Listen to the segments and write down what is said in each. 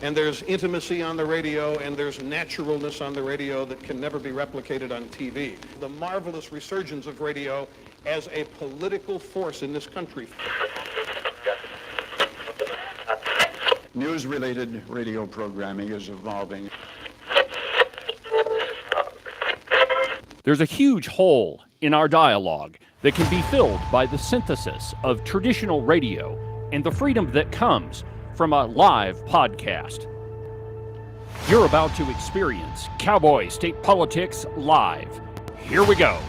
And there's intimacy on the radio, and there's naturalness on the radio that can never be replicated on TV. The marvelous resurgence of radio as a political force in this country. News-related radio programming is evolving. There's a huge hole in our dialogue that can be filled by the synthesis of traditional radio and the freedom that comes from a live podcast. You're about to experience Cowboy State Politics live. Here we go.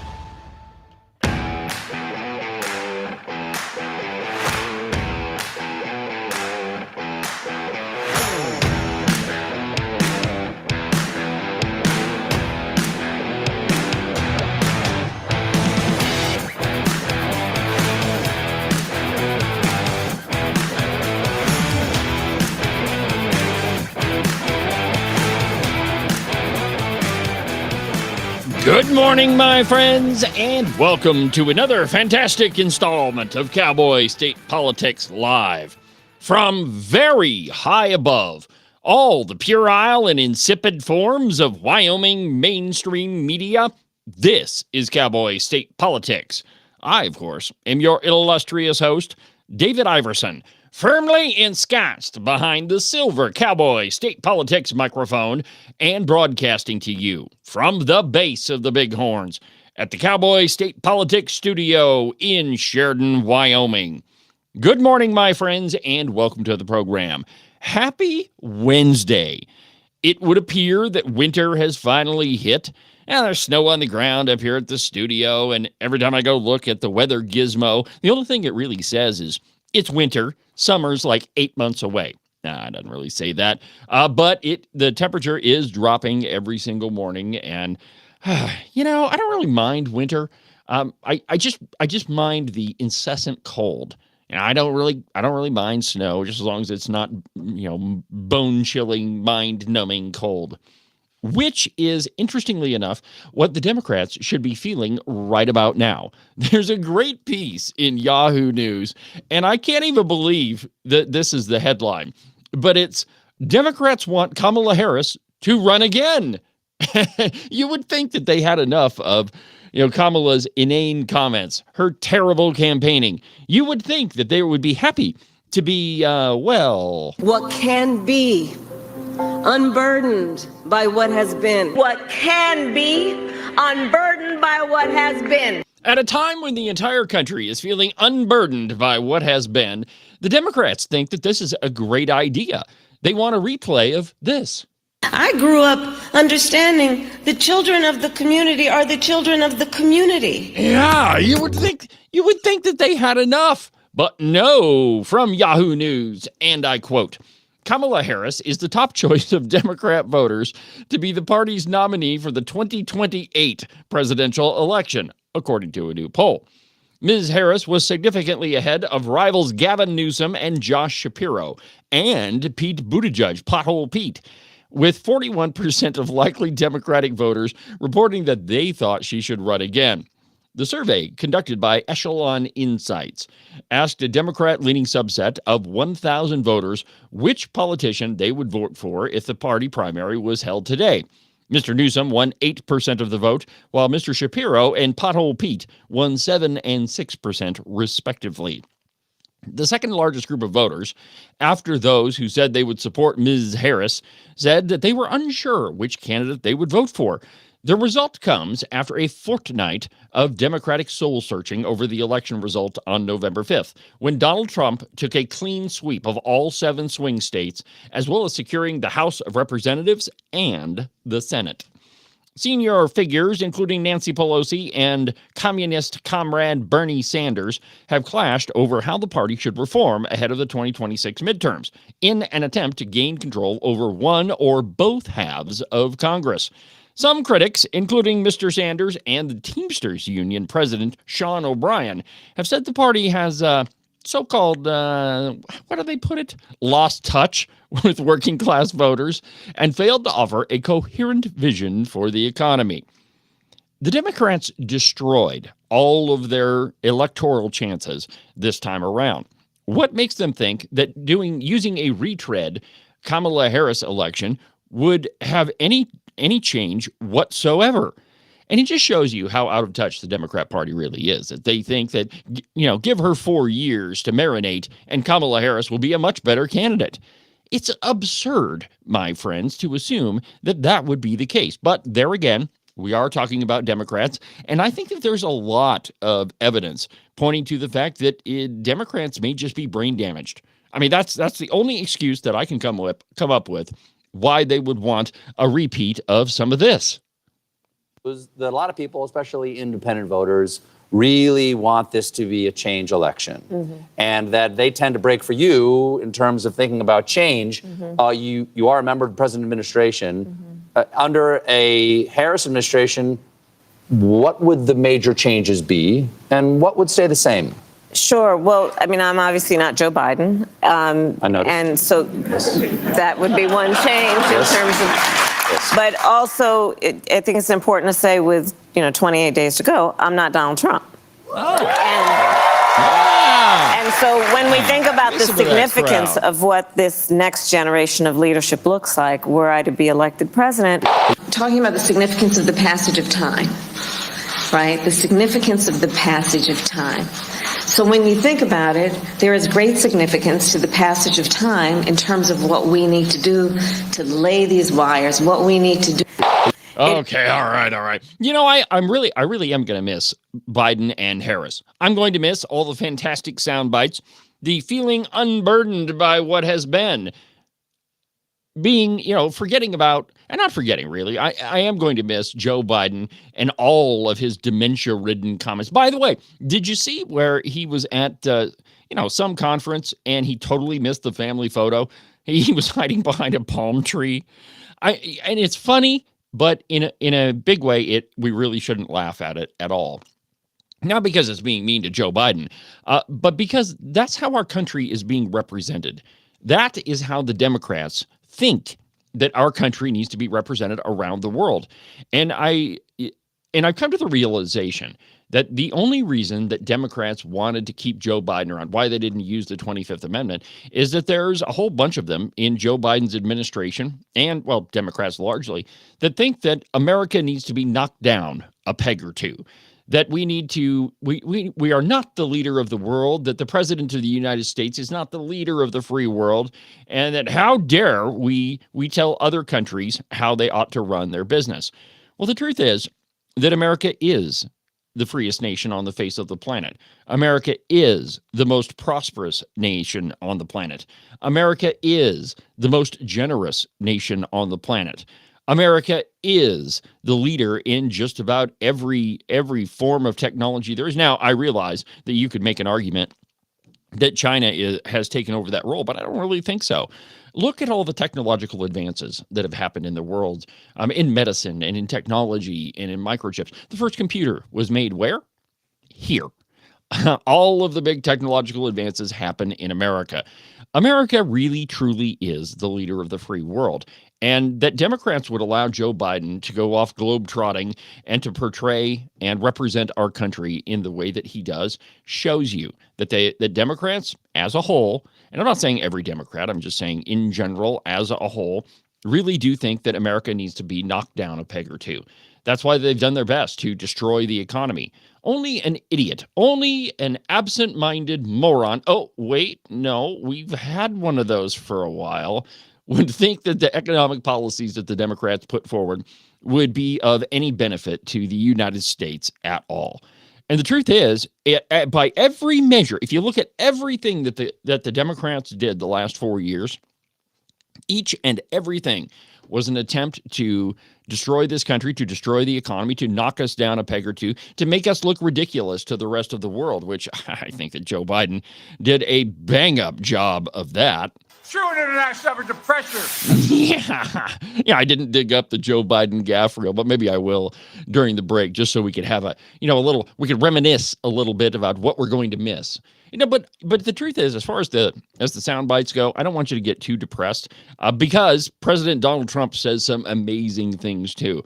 Good morning, my friends, and welcome to another fantastic installment of Cowboy State Politics Live. From very high above all the puerile and insipid forms of Wyoming mainstream media, this is Cowboy State Politics. I, of course, am your illustrious host, David Iverson, firmly ensconced behind the silver Cowboy State Politics microphone and broadcasting to you from the base of the Bighorns at the Cowboy State Politics studio in Sheridan, Wyoming. Good morning, my friends, and welcome to the program. Happy Wednesday. It would appear that winter has finally hit, and there's snow on the ground up here at the studio, and every time I go look at the weather gizmo, the only thing it really says is, it's winter. Summer's like 8 months away. Nah, it doesn't really say that. But the temperature is dropping every single morning. And, I don't really mind winter. I just mind the incessant cold. And I don't really mind snow, just as long as it's not, bone-chilling, mind-numbing cold. Which is, interestingly enough, what the Democrats should be feeling right about now. There's a great piece in Yahoo News, and I can't even believe that this is the headline, but it's, Democrats want Kamala Harris to run again. You would think that they had enough of, Kamala's inane comments, her terrible campaigning. You would think that they would be happy to be, what can be. Unburdened by what has been. What can be unburdened by what has been. At a time when the entire country is feeling unburdened by what has been, the Democrats think that this is a great idea. They want a replay of this. I grew up understanding the children of the community are the children of the community. Yeah, you would think that they had enough. But no, from Yahoo News, and I quote, Kamala Harris is the top choice of Democrat voters to be the party's nominee for the 2028 presidential election, according to a new poll. Ms. Harris was significantly ahead of rivals Gavin Newsom and Josh Shapiro, and Pete Buttigieg, Pothole Pete, with 41% of likely Democratic voters reporting that they thought she should run again. The survey, conducted by Echelon Insights, asked a Democrat-leaning subset of 1,000 voters which politician they would vote for if the party primary was held today. Mr. Newsom won 8% of the vote, while Mr. Shapiro and Pothole Pete won 7 and 6%, respectively. The second largest group of voters, after those who said they would support Ms. Harris, said that they were unsure which candidate they would vote for. The result comes after a fortnight of Democratic soul-searching over the election result on November 5th, when Donald Trump took a clean sweep of all 7 swing states, as well as securing the House of Representatives and the Senate. Senior figures, including Nancy Pelosi and communist comrade Bernie Sanders, have clashed over how the party should reform ahead of the 2026 midterms, in an attempt to gain control over one or both halves of Congress. Some critics, including Mr. Sanders and the Teamsters Union president, Sean O'Brien, have said the party has so-called, what do they put it? Lost touch with working class voters and failed to offer a coherent vision for the economy. The Democrats destroyed all of their electoral chances this time around. What makes them think that using a retread Kamala Harris election would have any change whatsoever. And it just shows you how out of touch the Democrat Party really is, that they think that, give her 4 years to marinate and Kamala Harris will be a much better candidate. It's absurd, my friends, to assume that that would be the case. But there again, we are talking about Democrats, and I think that there's a lot of evidence pointing to the fact that Democrats may just be brain damaged. I mean, that's the only excuse that I can come up with why they would want a repeat of some of this. That a lot of people, especially independent voters, really want this to be a change election, and that they tend to break for you in terms of thinking about change. You are a member of the President administration. Under a Harris administration, what would the major changes be, and what would stay the same? Sure. Well, I mean, I'm obviously not Joe Biden. I noticed. And so that would be one change in terms of, but also I think it's important to say with, 28 days to go, I'm not Donald Trump. And so when we think about the significance of what this next generation of leadership looks like, were I to be elected president, talking about the significance of the passage of time, right? The significance of the passage of time. So when you think about it, there is great significance to the passage of time in terms of what we need to do to lay these wires, what we need to do. Okay, all right. I really am going to miss Biden and Harris. I'm going to miss all the fantastic sound bites, the feeling unburdened by what has been, being, forgetting about, and not forgetting really, I am going to miss Joe Biden and all of his dementia-ridden comments. By the way, did you see where he was at, some conference and he totally missed the family photo? He was hiding behind a palm tree. And it's funny, but in a big way, we really shouldn't laugh at it at all. Not because it's being mean to Joe Biden, but because that's how our country is being represented. That is how the Democrats think that our country needs to be represented around the world. And I've come to the realization that the only reason that Democrats wanted to keep Joe Biden around, why they didn't use the 25th Amendment, is that there's a whole bunch of them in Joe Biden's administration, and, well, Democrats largely, that think that America needs to be knocked down a peg or two, that we are not the leader of the world, that the president of the United States is not the leader of the free world, and that how dare we tell other countries how they ought to run their business. Well, the truth is that America is the freest nation on the face of the planet. America is the most prosperous nation on the planet. America is the most generous nation on the planet. America is the leader in just about every form of technology there is. Now, I realize that you could make an argument that China has taken over that role, but I don't really think so. Look at all the technological advances that have happened in the world, in medicine and in technology and in microchips. The first computer was made where? Here. All of the big technological advances happen in America. America really, truly is the leader of the free world. And that Democrats would allow Joe Biden to go off globetrotting and to portray and represent our country in the way that he does shows you that that Democrats as a whole, and I'm not saying every Democrat, I'm just saying in general as a whole, really do think that America needs to be knocked down a peg or two. That's why they've done their best to destroy the economy. Only an idiot, only an absent-minded moron. Oh, wait, no, we've had one of those for a while. Would think that the economic policies that the Democrats put forward would be of any benefit to the United States at all. And the truth is, by every measure, if you look at everything that the Democrats did the last 4 years, each and everything was an attempt to destroy this country, to destroy the economy, to knock us down a peg or two, to make us look ridiculous to the rest of the world, which I think that Joe Biden did a bang-up job of that. True international effort to pressure. Yeah, I didn't dig up the Joe Biden gaffe reel, but maybe I will during the break, just so we could have we could reminisce a little bit about what we're going to miss. But the truth is, as far as the sound bites go, I don't want you to get too depressed because President Donald Trump says some amazing things too.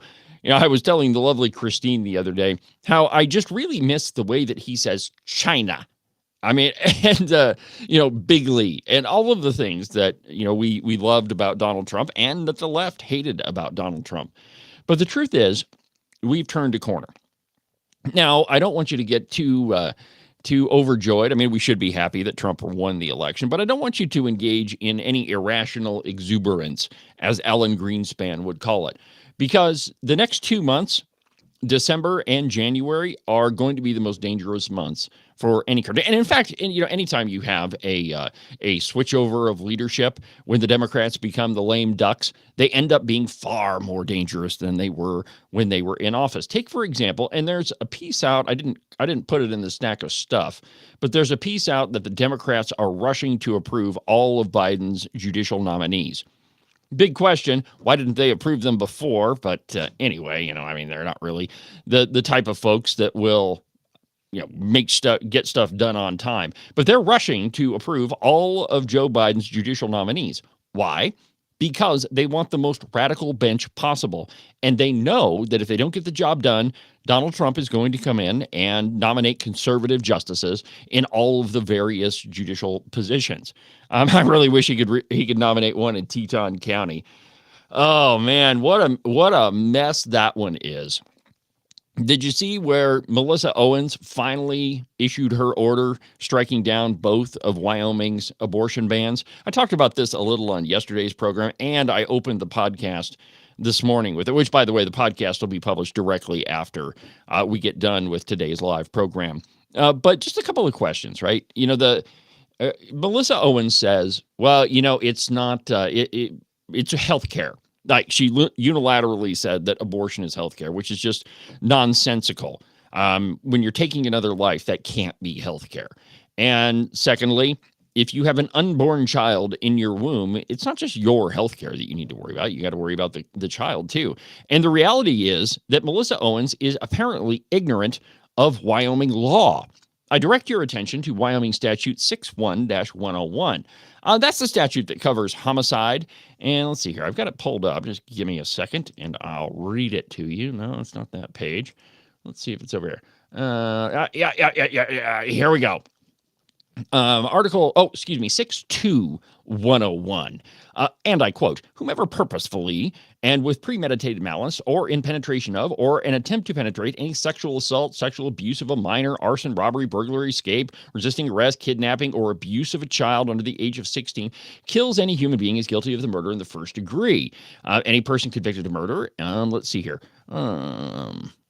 I was telling the lovely Christine the other day how I just really miss the way that he says China. I mean, and bigly, and all of the things that we loved about Donald Trump, and that the left hated about Donald Trump. But the truth is, we've turned a corner. Now, I don't want you to get too overjoyed. I mean, we should be happy that Trump won the election, but I don't want you to engage in any irrational exuberance, as Alan Greenspan would call it, because the next 2 months, December and January, are going to be the most dangerous months for any country. And in fact, anytime you have a switchover of leadership, when the Democrats become the lame ducks, they end up being far more dangerous than they were when they were in office. Take, for example, and there's a piece out, I didn't put it in the stack of stuff, but there's a piece out that the Democrats are rushing to approve all of Biden's judicial nominees. Big question, why didn't they approve them before? But anyway, I mean, they're not really the type of folks that will get stuff done on time. But they're rushing to approve all of Joe Biden's judicial nominees. Why? Because they want the most radical bench possible. And they know that if they don't get the job done, Donald Trump is going to come in and nominate conservative justices in all of the various judicial positions. I really wish he could nominate one in Teton County. Oh man, what a mess that one is. Did you see where Melissa Owens finally issued her order striking down both of Wyoming's abortion bans? I talked about this a little on yesterday's program, and I opened the podcast this morning with it, which, by the way, the podcast will be published directly after we get done with today's live program. But just a couple of questions, right? Melissa Owens says, well, it's not, it's health care. Like, she unilaterally said that abortion is healthcare, which is just nonsensical. When you're taking another life, that can't be healthcare. And secondly, if you have an unborn child in your womb, it's not just your healthcare that you need to worry about. You got to worry about the child too. And the reality is that Melissa Owens is apparently ignorant of Wyoming law. I direct your attention to Wyoming Statute 61-101. That's the statute that covers homicide. And let's see here. I've got it pulled up. Just give me a second, and I'll read it to you. No, it's not that page. Let's see if it's over here. Yeah. Here we go. Article 62101. And I quote, whomever purposefully and with premeditated malice or in penetration of or an attempt to penetrate any sexual assault, sexual abuse of a minor, arson, robbery, burglary, escape, resisting arrest, kidnapping, or abuse of a child under the age of 16 kills any human being is guilty of the murder in the first degree. Any person convicted of murder, let's see here.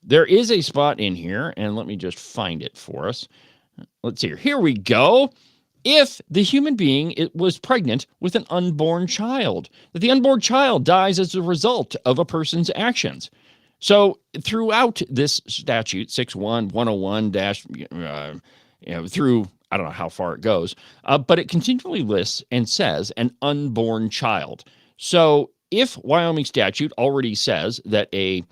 There is a spot in here, and let me just find it for us. Let's see here. Here we go. If the human being was pregnant with an unborn child, that the unborn child dies as a result of a person's actions. So throughout this statute, 61101 through, I don't know how far it goes, but it continually lists and says an unborn child. So if Wyoming statute already says that an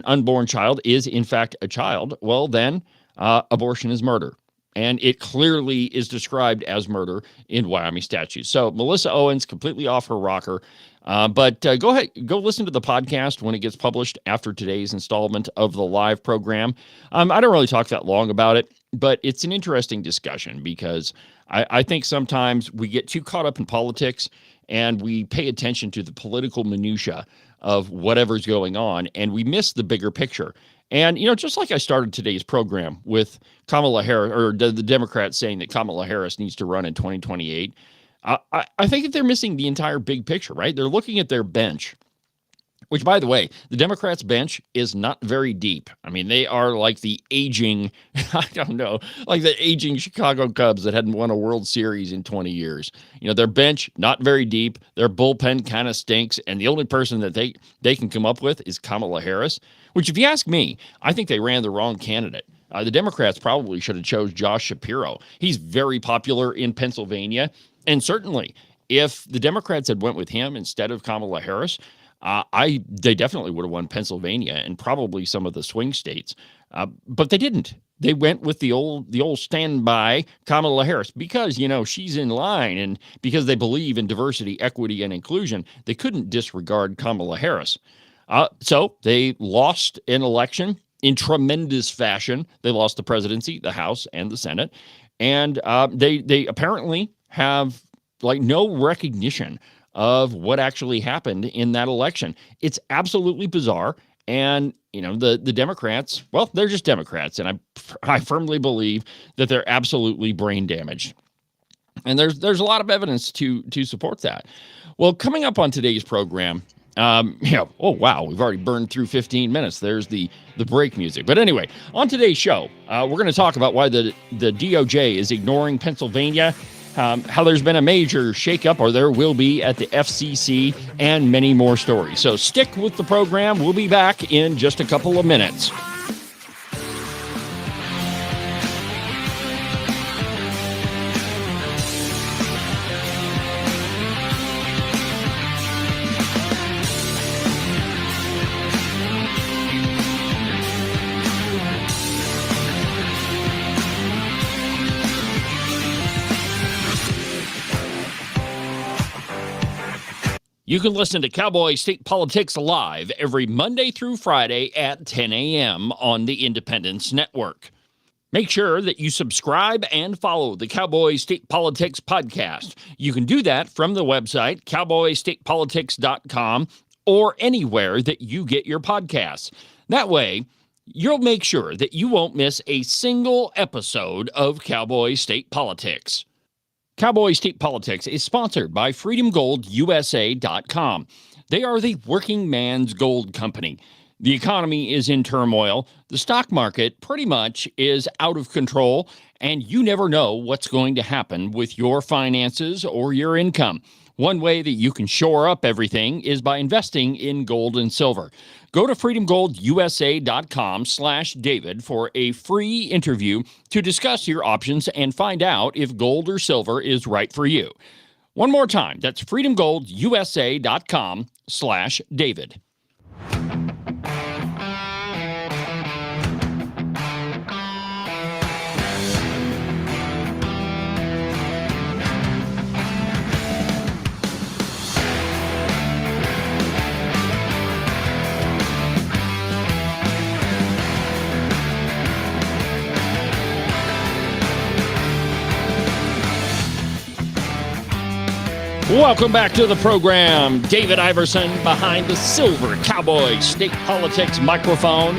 unborn child is in fact a child, well then abortion is murder. And it clearly is described as murder in Wyoming statute. So Melissa Owens, completely off her rocker. But go ahead, go listen to the podcast when it gets published after today's installment of the live program. I don't really talk that long about it, but it's an interesting discussion because I think sometimes we get too caught up in politics and we pay attention to the political minutia of whatever's going on, and we miss the bigger picture. And, just like I started today's program with Kamala Harris, or the Democrats saying that Kamala Harris needs to run in 2028, I think that they're missing the entire big picture, right? They're looking at their bench, which, by the way, the Democrats' bench is not very deep. I mean, they are like the aging, like the aging Chicago Cubs that hadn't won a World Series in 20 years. Their bench, not very deep. Their bullpen kind of stinks. And the only person that they can come up with is Kamala Harris, which, if you ask me, I think they ran the wrong candidate. The Democrats probably should have chose Josh Shapiro. He's very popular in Pennsylvania. And certainly, if the Democrats had went with him instead of Kamala Harris, they definitely would have won Pennsylvania and probably some of the swing states. But they didn't. They went with the old standby Kamala Harris because, she's in line, and because they believe in diversity, equity, and inclusion, they couldn't disregard Kamala Harris. So they lost an election in tremendous fashion. They lost the presidency, the House, and the Senate. And they apparently have like no recognition of what actually happened in that election. It's absolutely bizarre. And, the Democrats, well, they're just Democrats. And I firmly believe that they're absolutely brain damaged. And there's a lot of evidence to support that. Well, coming up on today's program, oh, wow, we've already burned through 15 minutes. There's the break music. But anyway, on today's show, we're going to talk about why the DOJ is ignoring Pennsylvania, how there's been a major shakeup, or there will be, at the FCC, and many more stories. So stick with the program. We'll be back in just a couple of minutes. You can listen to Cowboy State Politics live every Monday through Friday at 10 a.m. on the Independence Network. Make sure that you subscribe and follow the Cowboy State Politics podcast. You can do that from the website, cowboystatepolitics.com, or anywhere that you get your podcasts. That way, you'll make sure that you won't miss a single episode of Cowboy State Politics. Cowboy State Politics is sponsored by FreedomGoldUSA.com. They are the working man's gold company. The economy is in turmoil. The stock market pretty much is out of control, and you never know what's going to happen with your finances or your income. One way that you can shore up everything is by investing in gold and silver. Go to freedomgoldusa.com/David for a free interview to discuss your options and find out if gold or silver is right for you. One more time, that's freedomgoldusa.com/David. Welcome back to the program. David Iverson behind the silver Cowboy State Politics microphone,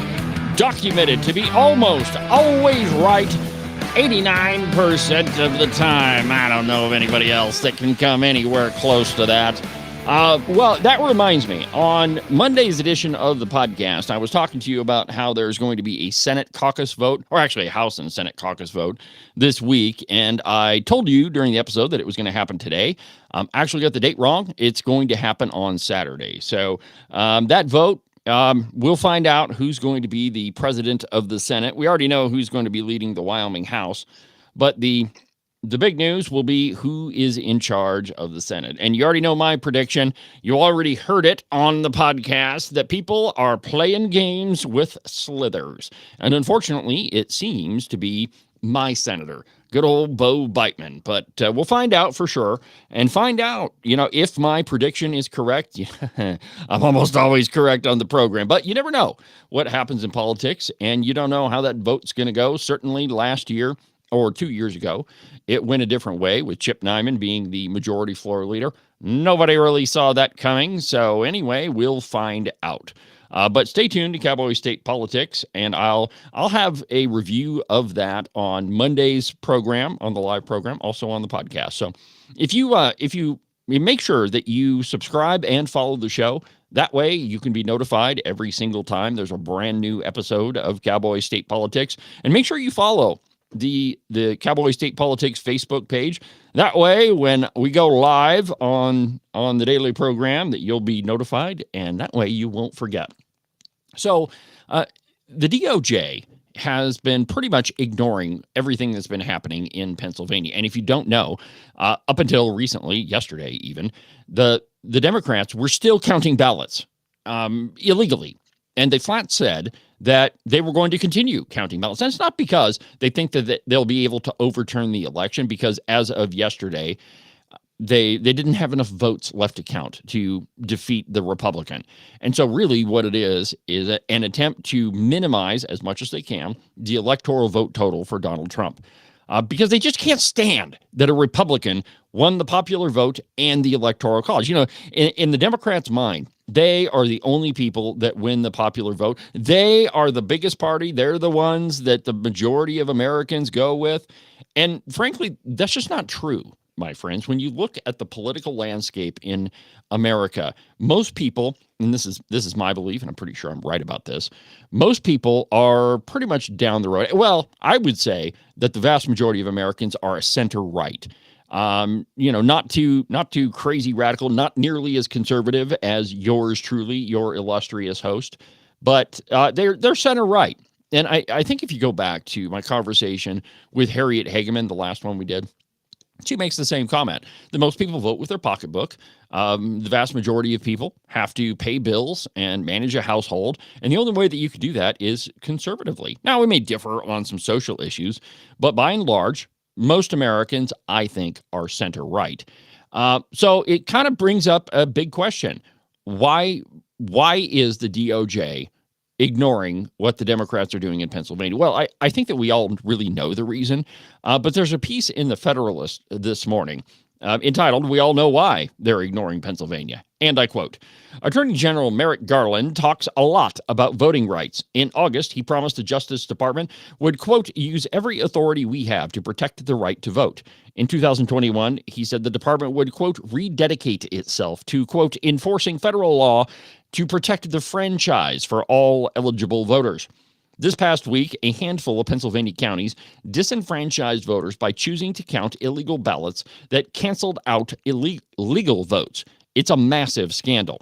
documented to be almost always right 89% of the time. I don't know of anybody else that can come anywhere close to that. Well, that reminds me, on Monday's edition of the podcast, I was talking to you about how there's going to be a Senate caucus vote, or actually a House and Senate caucus vote this week, and I told you during the episode that it was going to happen today. Actually got the date wrong. It's going to happen on Saturday. So that vote, we'll find out who's going to be the president of the Senate. We already know who's going to be leading the Wyoming House, but the big news will be who is in charge of the Senate. And you already know my prediction. You already heard it on the podcast that people are playing games with slithers. And unfortunately, it seems to be my senator, good old Bo Beitman. But we'll find out for sure and find out, if my prediction is correct. I'm almost always correct on the program, but you never know what happens in politics, and you don't know how that vote's going to go. Certainly last year or 2 years ago, it went a different way with Chip Nyman being the majority floor leader. Nobody really saw that coming. So anyway, we'll find out. But stay tuned to Cowboy State Politics, and I'll have a review of that on Monday's program, on the live program, also on the podcast. So if you make sure that you subscribe and follow the show, that way you can be notified every single time there's a brand new episode of Cowboy State Politics. And make sure you follow the Cowboy State Politics Facebook page. That way, when we go live on the daily program, that you'll be notified, and that way you won't forget. So the DOJ has been pretty much ignoring everything that's been happening in Pennsylvania. And if you don't know, up until recently, yesterday even, the Democrats were still counting ballots illegally. And they flat said that they were going to continue counting ballots. And it's not because they think that they'll be able to overturn the election, because as of yesterday, they didn't have enough votes left to count to defeat the Republican. And so really what it is an attempt to minimize as much as they can the electoral vote total for Donald Trump. because they just can't stand that a Republican won the popular vote and the Electoral College. You know, in the Democrats' mind, they are the only people that win the popular vote. They are the biggest party. They're the ones that the majority of Americans go with. And frankly, that's just not true, my friends. When you look at the political landscape in America, most people, and this is my belief, and I'm pretty sure I'm right about this, most people are pretty much down the road. Well, I would say that the vast majority of Americans are a center right. Not too crazy radical, not nearly as conservative as yours truly, your illustrious host, but they're center right. And I think if you go back to my conversation with Harriet Hageman, the last one we did, she makes the same comment that most people vote with their pocketbook. The vast majority of people have to pay bills and manage a household. And the only way that you can do that is conservatively. Now, we may differ on some social issues, but by and large, most Americans, I think, are center right. So it kind of brings up a big question. Why is the DOJ ignoring what the Democrats are doing in Pennsylvania? Well, I think that we all really know the reason, but there's a piece in the Federalist this morning entitled, "We All Know Why They're Ignoring Pennsylvania." And I quote, "Attorney General Merrick Garland talks a lot about voting rights. In August, he promised the Justice Department would, quote, use every authority we have to protect the right to vote. In 2021, he said the department would, quote, rededicate itself to, quote, enforcing federal law to protect the franchise for all eligible voters. This past week, a handful of Pennsylvania counties disenfranchised voters by choosing to count illegal ballots that canceled out illegal votes. It's a massive scandal.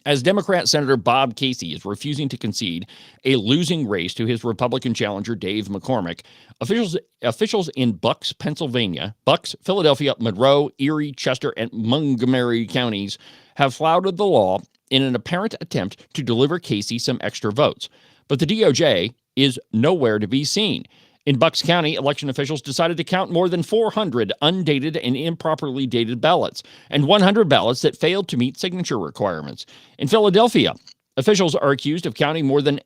As Democrat Senator Bob Casey is refusing to concede a losing race to his Republican challenger Dave McCormick, officials in Bucks, Pennsylvania, Bucks, Philadelphia, Monroe, Erie, Chester, and Montgomery counties have flouted the law in an apparent attempt to deliver Casey some extra votes. But the DOJ is nowhere to be seen. In Bucks County, election officials decided to count more than 400 undated and improperly dated ballots, and 100 ballots that failed to meet signature requirements. In Philadelphia, officials are accused of counting more than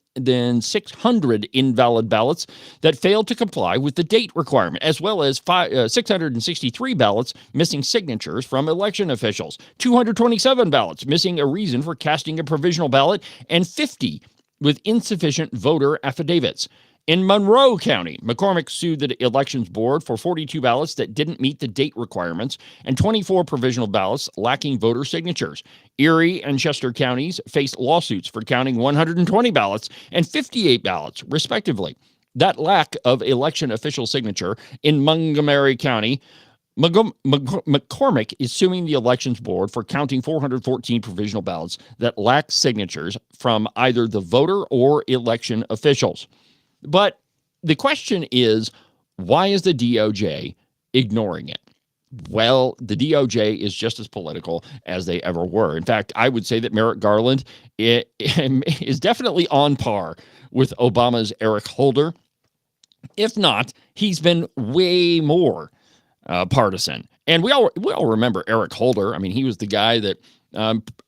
600 invalid ballots that failed to comply with the date requirement, as well as 663 ballots missing signatures from election officials, 227 ballots missing a reason for casting a provisional ballot, and 50 with insufficient voter affidavits. In Monroe County, McCormick sued the Elections Board for 42 ballots that didn't meet the date requirements and 24 provisional ballots lacking voter signatures. Erie and Chester counties faced lawsuits for counting 120 ballots and 58 ballots, respectively. That lack of election official signature in Montgomery County, McCormick is suing the Elections Board for counting 414 provisional ballots that lack signatures from either the voter or election officials. But the question is, why is the DOJ ignoring it? Well, the DOJ is just as political as they ever were. In fact, I would say that Merrick Garland is definitely on par with Obama's Eric Holder. If not, he's been way more partisan. And we all remember Eric Holder. I mean, he was the guy that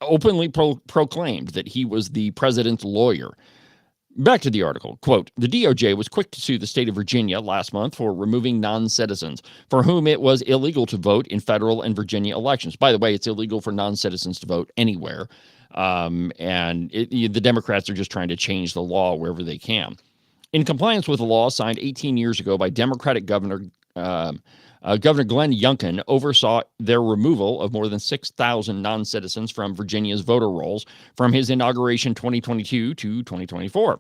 openly proclaimed that he was the president's lawyer. Back to the article. Quote, the DOJ was quick to sue the state of Virginia last month for removing non-citizens for whom it was illegal to vote in federal and Virginia elections. By the way, it's illegal for non-citizens to vote anywhere. The Democrats are just trying to change the law wherever they can. In compliance with a law signed 18 years ago by Democratic Governor Glenn Youngkin oversaw their removal of more than 6,000 non-citizens from Virginia's voter rolls from his inauguration 2022 to 2024.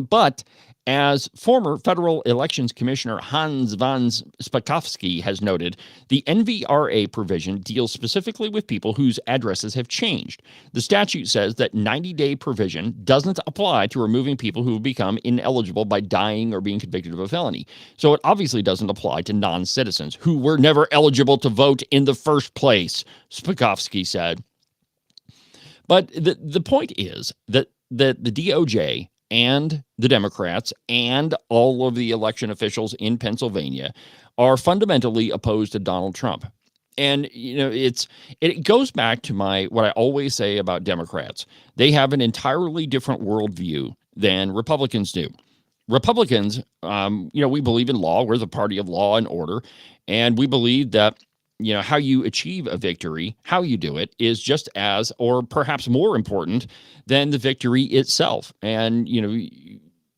But as former federal elections commissioner Hans von Spakovsky has noted, the NVRA provision deals specifically with people whose addresses have changed. The statute says that 90-day provision doesn't apply to removing people who have become ineligible by dying or being convicted of a felony. So it obviously doesn't apply to non-citizens who were never eligible to vote in the first place, Spakovsky said. But the point is that the DOJ and the Democrats and all of the election officials in Pennsylvania are fundamentally opposed to Donald Trump. And, you know, it goes back to what I always say about Democrats. They have an entirely different worldview than Republicans do. Republicans, we believe in law. We're the party of law and order. And we believe that, how you achieve a victory, how you do it is just as, or perhaps more important than the victory itself. And,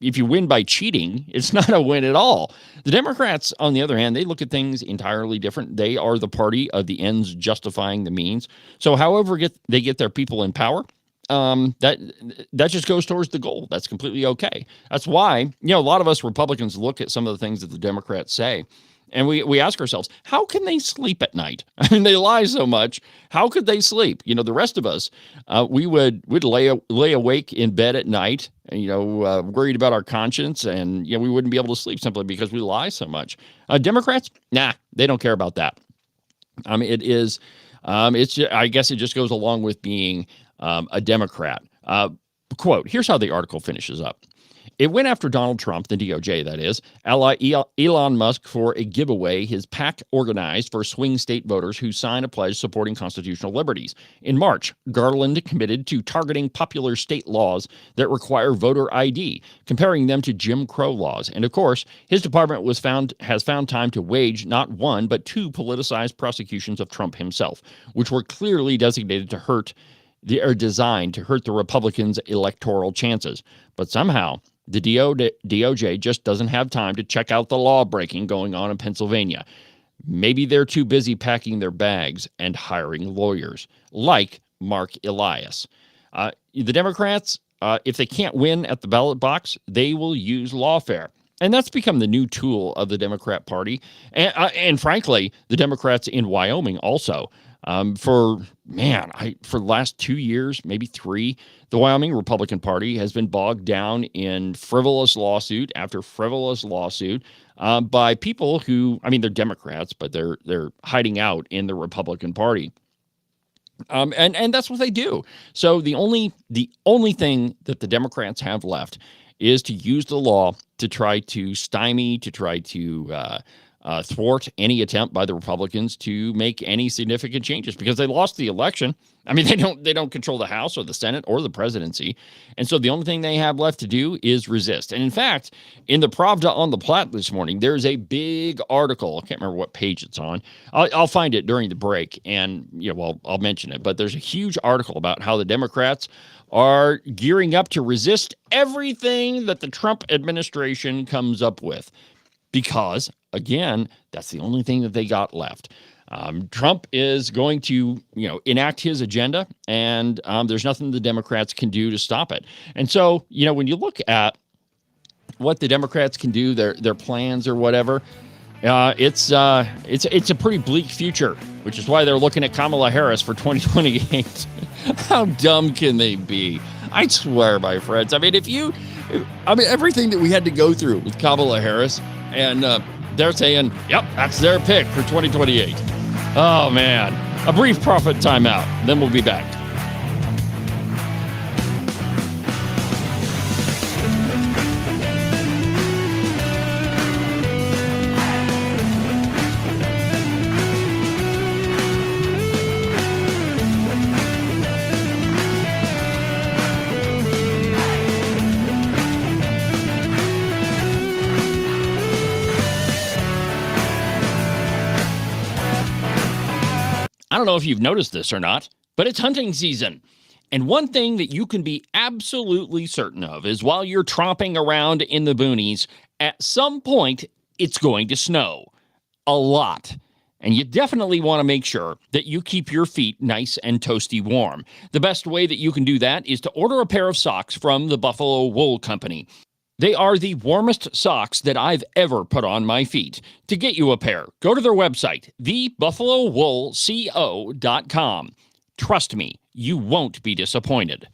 if you win by cheating, it's not a win at all. The Democrats, on the other hand, they look at things entirely different. They are the party of the ends justifying the means. So however they get their people in power, that just goes towards the goal. That's completely okay. That's why, a lot of us Republicans look at some of the things that the Democrats say, and we ask ourselves, how can they sleep at night? I mean, they lie so much. How could they sleep? The rest of us, we'd lay awake in bed at night, worried about our conscience, and we wouldn't be able to sleep simply because we lie so much. Democrats, nah, they don't care about that. I guess it just goes along with being a Democrat. Quote, here's how the article finishes up. It went after Donald Trump, the DOJ, that is, ally Elon Musk for a giveaway his PAC organized for swing state voters who sign a pledge supporting constitutional liberties. In March, Garland committed to targeting popular state laws that require voter ID, comparing them to Jim Crow laws. And of course, his department has found time to wage not one, but two politicized prosecutions of Trump himself, which were clearly designated to designed to hurt the Republicans' electoral chances. But somehow, the DOJ just doesn't have time to check out the law breaking going on in Pennsylvania. Maybe they're too busy packing their bags and hiring lawyers, like Mark Elias. The Democrats, if they can't win at the ballot box, they will use lawfare. And that's become the new tool of the Democrat Party. And frankly, the Democrats in Wyoming also. For the last 2 years, maybe 3, the Wyoming Republican Party has been bogged down in frivolous lawsuit after frivolous lawsuit by people who, they're Democrats, but they're hiding out in the Republican Party. And that's what they do. So the only thing that the Democrats have left is to use the law to try to stymie, to try to thwart any attempt by the Republicans to make any significant changes, because they lost the election. They don't control the House or the Senate or the presidency. And so the only thing they have left to do is resist. And in fact, in the Pravda on the Platte this morning, there's a big article. I can't remember what page it's on. I'll find it during the break and, I'll mention it. But there's a huge article about how the Democrats are gearing up to resist everything that the Trump administration comes up with. Because, again, that's the only thing that they got left. Trump is going to, enact his agenda, and there's nothing the Democrats can do to stop it. And so, when you look at what the Democrats can do, their plans or whatever, it's a pretty bleak future, which is why they're looking at Kamala Harris for 2028. How dumb can they be? I swear, my friends. Everything that we had to go through with Kamala Harris. And they're saying, yep, that's their pick for 2028. Oh, man. A brief profit timeout. Then we'll be back. I don't know if you've noticed this or not, but it's hunting season. And one thing that you can be absolutely certain of is while you're tromping around in the boonies, at some point, it's going to snow. A lot. And you definitely want to make sure that you keep your feet nice and toasty warm. The best way that you can do that is to order a pair of socks from the Buffalo Wool Company. They are the warmest socks that I've ever put on my feet. To get you a pair, go to their website, thebuffalowoolco.com. Trust me, you won't be disappointed.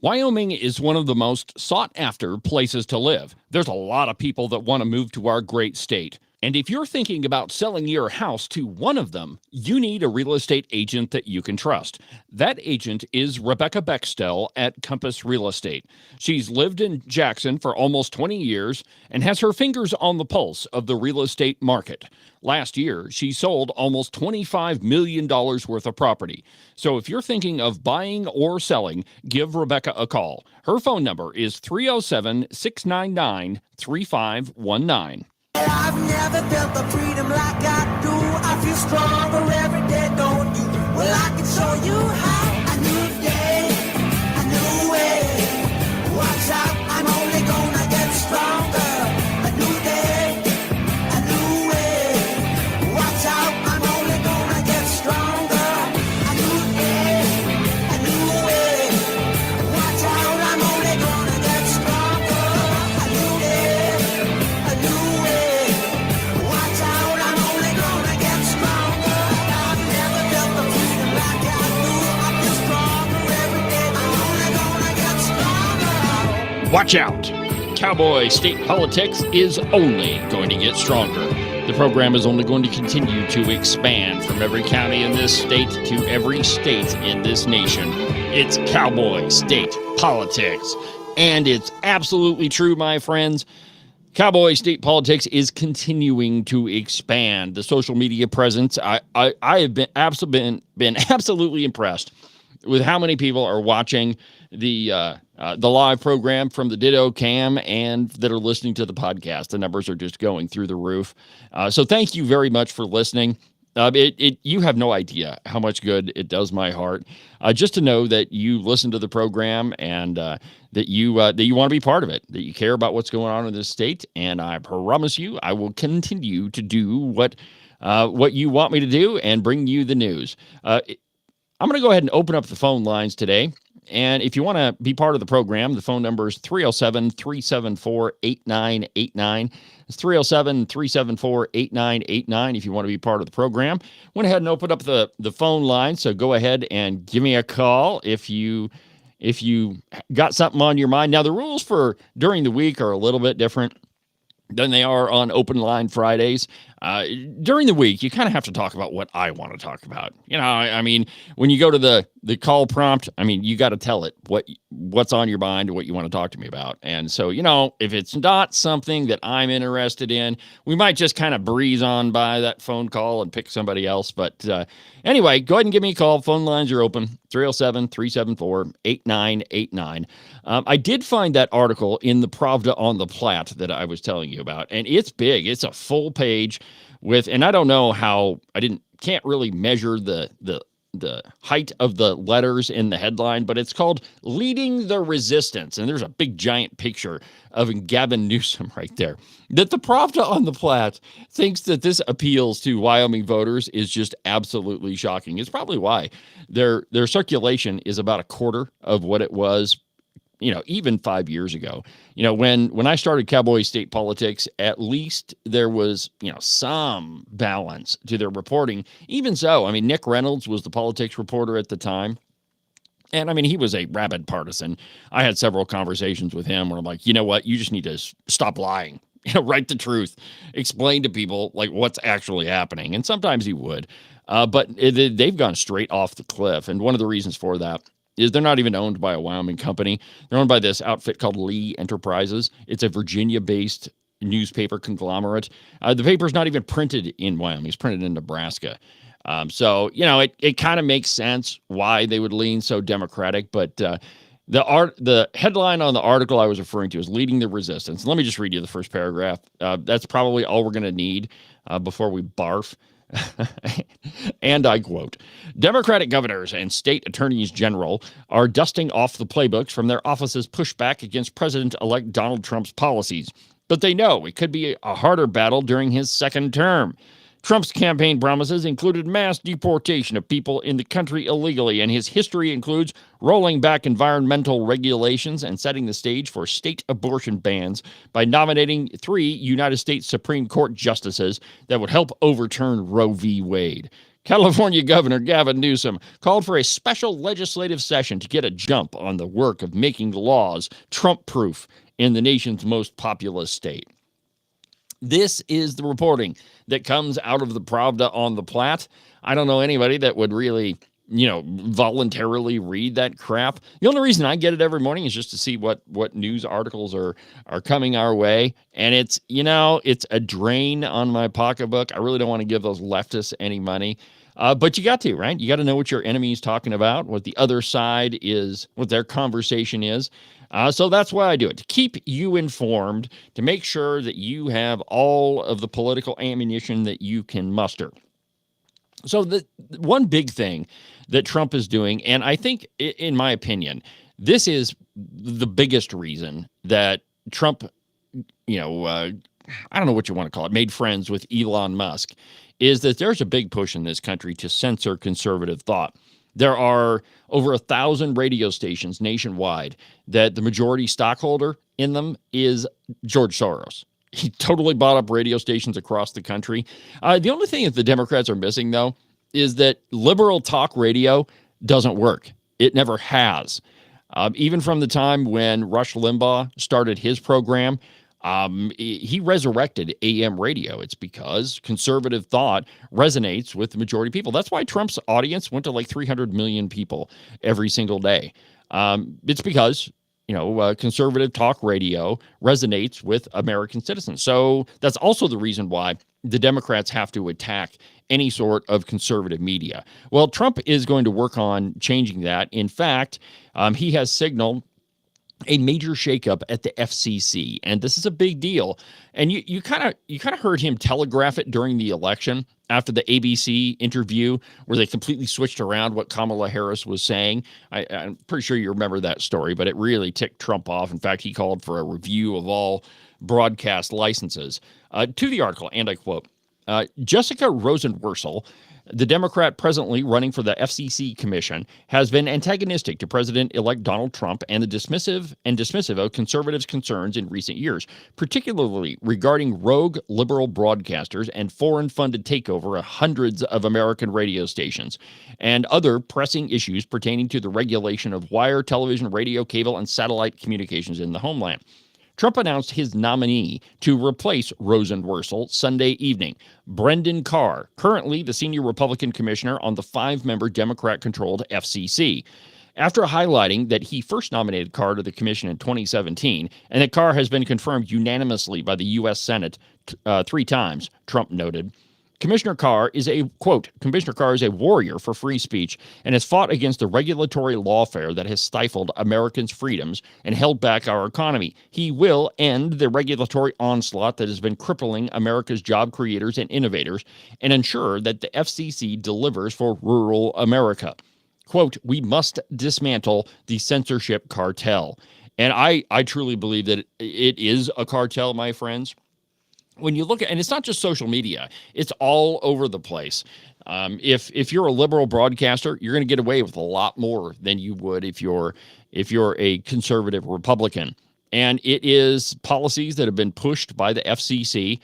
Wyoming is one of the most sought-after places to live. There's a lot of people that want to move to our great state. And if you're thinking about selling your house to one of them, you need a real estate agent that you can trust. That agent is Rebecca Bextel at Compass Real Estate. She's lived in Jackson for almost 20 years and has her fingers on the pulse of the real estate market. Last year, she sold almost $25 million worth of property. So if you're thinking of buying or selling, give Rebecca a call. Her phone number is 307-699-3519. I've never felt the freedom like I do. I feel stronger every day, don't you? Well, I can show you how. A new day, a new way. Watch out, I'm only gonna get stronger. A new day, a new way. Watch out, I'm only gonna get stronger. A new day, a new way. Watch out, I'm only gonna get stronger. A new day, a new way. Watch out, I'm only gonna get stronger. I've never felt the freedom like I do. I feel stronger every day. I'm only gonna get stronger. Watch out! Cowboy State Politics is only going to get stronger. The program is only going to continue to expand from every county in this state to every state in this nation. It's Cowboy State Politics. And it's absolutely true, my friends. Cowboy State Politics is continuing to expand. The social media presence, I have been absolutely impressed with how many people are watching the live program from the Ditto Cam and that are listening to the podcast. The numbers are just going through the roof. So thank you very much for listening. You have no idea how much good it does my heart just to know that you listen to the program and that you want to be part of it, that you care about what's going on in this state. And I promise you, I will continue to do what you want me to do and bring you the news. I'm going to go ahead and open up the phone lines today. And if you want to be part of the program, the phone number is 307-374-8989. It's 307-374-8989 if you want to be part of the program. Went ahead and opened up the phone line, so go ahead and give me a call if you got something on your mind. Now, the rules for during the week are a little bit different than they are on Open Line Fridays. During the week, you kind of have to talk about what I want to talk about. You know, I mean, when you go to the call prompt, I mean, you got to tell it what's on your mind and what you want to talk to me about. And so, you know, if it's not something that I'm interested in, we might just kind of breeze on by that phone call and pick somebody else. But anyway, go ahead and give me a call. Phone lines are open, 307-374-8989. I did find that article in the Pravda on the Platte that I was telling you about, and it's big. It's a full page with, and I don't know how, can't really measure the height of the letters in the headline, but it's called Leading the Resistance. And there's a big giant picture of Gavin Newsom right there. That the Pravda on the Platte thinks that this appeals to Wyoming voters is just absolutely shocking. It's probably why their circulation is about a quarter of what it was, you know, even 5 years ago. You know, when I started Cowboy State Politics, at least there was, you know, some balance to their reporting. Even so, I mean, Nick Reynolds was the politics reporter at the time. And I mean, he was a rabid partisan. I had several conversations with him where I'm like, you know what, you just need to stop lying, you know, write the truth, explain to people like what's actually happening. And sometimes he would, but they've gone straight off the cliff. And one of the reasons for that is they're not even owned by a Wyoming company. They're owned by this outfit called Lee Enterprises. It's a Virginia-based newspaper conglomerate. The paper's not even printed in Wyoming. It's printed in Nebraska. So, you know, it kind of makes sense why they would lean so Democratic. But the headline on the article I was referring to is Leading the Resistance. Let me just read you the first paragraph. That's probably all we're going to need before we barf. And I quote, Democratic governors and state attorneys general are dusting off the playbooks from their offices' pushback against President-elect Donald Trump's policies. But they know it could be a harder battle during his second term. Trump's campaign promises included mass deportation of people in the country illegally, and his history includes rolling back environmental regulations and setting the stage for state abortion bans by nominating 3 United States Supreme Court justices that would help overturn Roe v. Wade. California Governor Gavin Newsom called for a special legislative session to get a jump on the work of making laws Trump-proof in the nation's most populous state. This is the reporting that comes out of the Pravda on the Platte. I don't know anybody that would really, voluntarily read that crap. The only reason I get it every morning is just to see what news articles are coming our way. And it's a drain on my pocketbook. I really don't want to give those leftists any money. But you got to, right? You got to know what your enemy is talking about, what the other side is, what their conversation is. So that's why I do it, to keep you informed, to make sure that you have all of the political ammunition that you can muster. So the one big thing that Trump is doing, and I think, in my opinion, this is the biggest reason that Trump, I don't know what you want to call it, made friends with Elon Musk, is that there's a big push in this country to censor conservative thought. There are over 1,000 radio stations nationwide that the majority stockholder in them is George Soros. He totally bought up radio stations across the country. The only thing that the Democrats are missing, though, is that liberal talk radio doesn't work. It never has. Even from the time when Rush Limbaugh started his program, he resurrected AM radio. It's because conservative thought resonates with the majority of people. That's why Trump's audience went to like 300 million people every single day. It's because conservative talk radio resonates with American citizens. So that's also the reason why the Democrats have to attack any sort of conservative media. Well, Trump is going to work on changing that. In fact, he has signaled a major shakeup at the FCC, and this is a big deal. And you kind of heard him telegraph it during the election after the ABC interview, where they completely switched around what Kamala Harris was saying. I'm pretty sure you remember that story, but it really ticked Trump off. In fact, he called for a review of all broadcast licenses. To the article, and I quote, Jessica Rosenworcel, the Democrat presently running for the FCC commission, has been antagonistic to President-elect Donald Trump and dismissive of conservatives' concerns in recent years, particularly regarding rogue liberal broadcasters and foreign-funded takeover of hundreds of American radio stations, and other pressing issues pertaining to the regulation of wire, television, radio, cable, and satellite communications in the homeland. Trump announced his nominee to replace Rosenworcel Sunday evening, Brendan Carr, currently the senior Republican commissioner on the 5-member Democrat-controlled FCC. After highlighting that he first nominated Carr to the commission in 2017, and that Carr has been confirmed unanimously by the U.S. Senate 3 times, Trump noted, Commissioner Carr is a warrior for free speech and has fought against the regulatory lawfare that has stifled Americans' freedoms and held back our economy. He will end the regulatory onslaught that has been crippling America's job creators and innovators and ensure that the FCC delivers for rural America. Quote, we must dismantle the censorship cartel. And I truly believe that it is a cartel, my friends. When you look at, and it's not just social media, it's all over the place. If you're a liberal broadcaster, you're going to get away with a lot more than you would if you're a conservative Republican. And it is policies that have been pushed by the FCC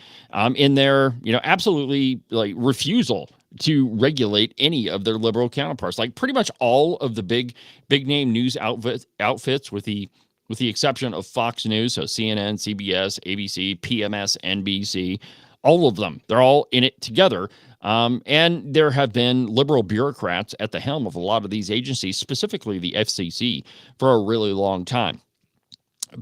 in their, absolutely like refusal to regulate any of their liberal counterparts. Like pretty much all of the big name news outfits with the exception of Fox News, so CNN, CBS, ABC, PMS, NBC, all of them, they're all in it together. And there have been liberal bureaucrats at the helm of a lot of these agencies, specifically the FCC, for a really long time.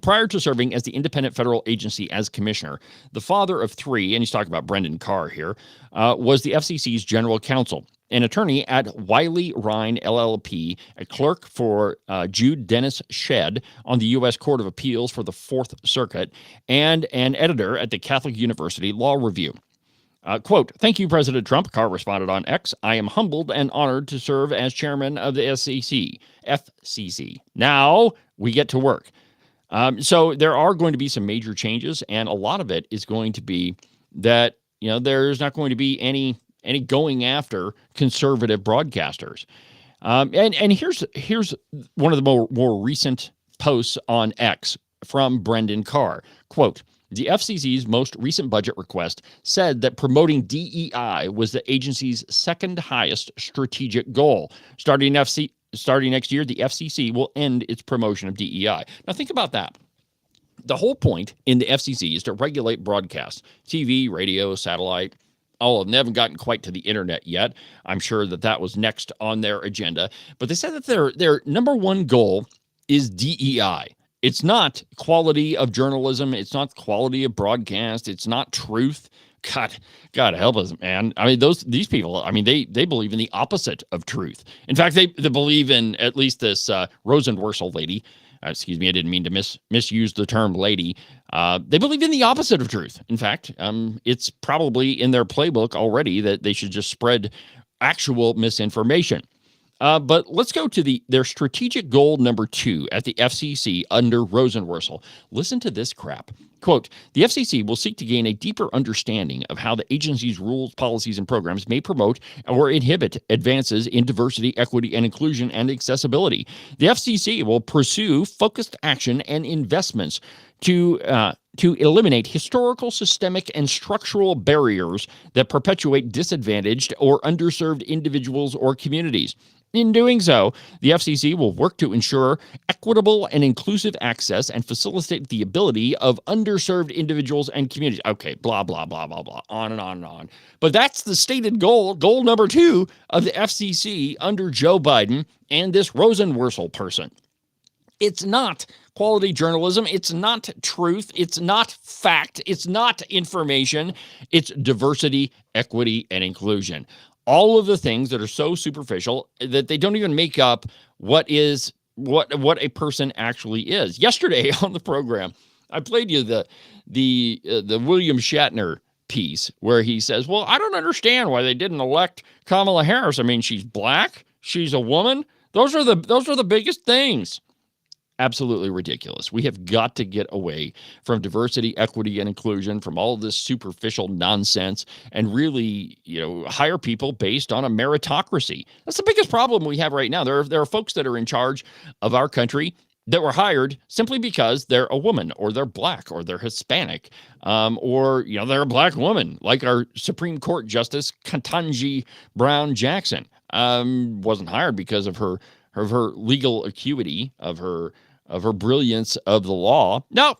Prior to serving as the independent federal agency as commissioner, the father of 3, and he's talking about Brendan Carr here, was the FCC's general counsel, an attorney at Wiley Ryan LLP, a clerk for Jude Dennis Shedd on the U.S. Court of Appeals for the Fourth Circuit, and an editor at the Catholic University Law Review. Quote, thank you, President Trump, Carr responded on X. I am humbled and honored to serve as chairman of the FCC. Now we get to work. So there are going to be some major changes, and a lot of it is going to be that, there's not going to be any going after conservative broadcasters. And here's one of the more recent posts on X from Brendan Carr. Quote, the FCC's most recent budget request said that promoting DEI was the agency's second highest strategic goal. Starting next year, the FCC will end its promotion of DEI. Now think about that. The whole point in the FCC is to regulate broadcast, TV, radio, satellite, all of them. They haven't gotten quite to the internet yet. I'm sure that was next on their agenda. But they said that their number one goal is DEI. It's not quality of journalism. It's not quality of broadcast. It's not truth. God help us, man. I mean, these people, I mean, they believe in the opposite of truth. In fact, they believe in, at least this Rosenworcel lady. Excuse me, I didn't mean to misuse the term lady. They believe in the opposite of truth. In fact, it's probably in their playbook already that they should just spread actual misinformation. But let's go to their strategic goal number 2 at the FCC under Rosenworcel. Listen to this crap. Quote, the FCC will seek to gain a deeper understanding of how the agency's rules, policies, and programs may promote or inhibit advances in diversity, equity, and inclusion and accessibility. The FCC will pursue focused action and investments to eliminate historical, systemic, and structural barriers that perpetuate disadvantaged or underserved individuals or communities. In doing so, the FCC will work to ensure equitable and inclusive access and facilitate the ability of underserved individuals and communities. Okay, blah, blah, blah, blah, blah, on and on and on. But that's the stated goal number 2 of the FCC under Joe Biden and this Rosenworcel person. It's not quality journalism. It's not truth. It's not fact. It's not information. It's diversity, equity, and inclusion. All of the things that are so superficial that they don't even make up what a person actually is. Yesterday on the program, I played you the William Shatner piece where he says, well, I don't understand why they didn't elect Kamala Harris. I mean, she's black. She's a woman. Those are the biggest things. Absolutely ridiculous. We have got to get away from diversity, equity, and inclusion, from all of this superficial nonsense, and really, hire people based on a meritocracy. That's the biggest problem we have right now. There are folks that are in charge of our country that were hired simply because they're a woman, or they're black, or they're Hispanic, or they're a black woman, like our Supreme Court Justice Ketanji Brown Jackson. Wasn't hired because of her legal acuity, of her brilliance of the law. No.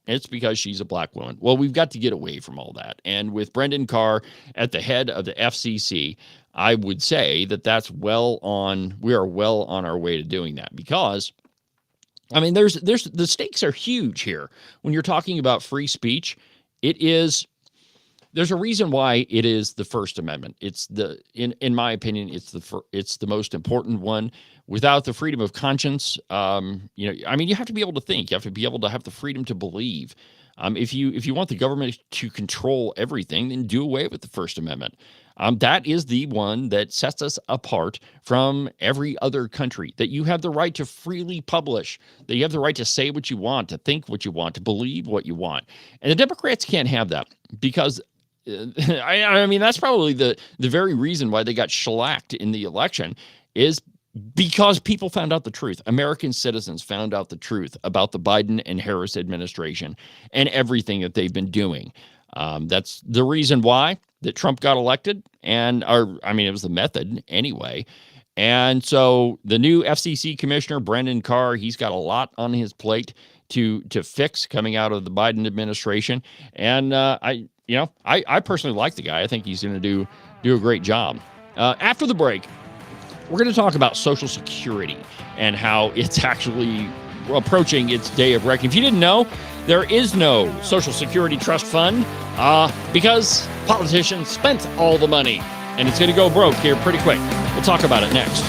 It's because she's a black woman. Well, we've got to get away from all that. And with Brendan Carr at the head of the FCC, I would say that we are well on our way to doing that, because I mean, there's the stakes are huge here. When you're talking about free speech, there's a reason why it is the First Amendment. It's in my opinion, it's the most important one. Without the freedom of conscience, you have to be able to think. You have to be able to have the freedom to believe. If you want the government to control everything, then do away with the First Amendment. That is the one that sets us apart from every other country, that you have the right to freely publish, that you have the right to say what you want, to think what you want, to believe what you want. And the Democrats can't have that, because I mean, that's probably the very reason why they got shellacked in the election, is because people found out the truth. American citizens found out the truth about the Biden and Harris administration and everything that they've been doing. That's the reason why that Trump got elected, it was the method anyway. And so the new FCC commissioner, Brendan Carr, he's got a lot on his plate to fix coming out of the Biden administration. And I personally like the guy. I think he's going to do a great job. After the break, we're going to talk about Social Security and how it's actually approaching its day of reckoning. If you didn't know, there is no Social Security Trust Fund because politicians spent all the money, and it's going to go broke here pretty quick. We'll talk about it next.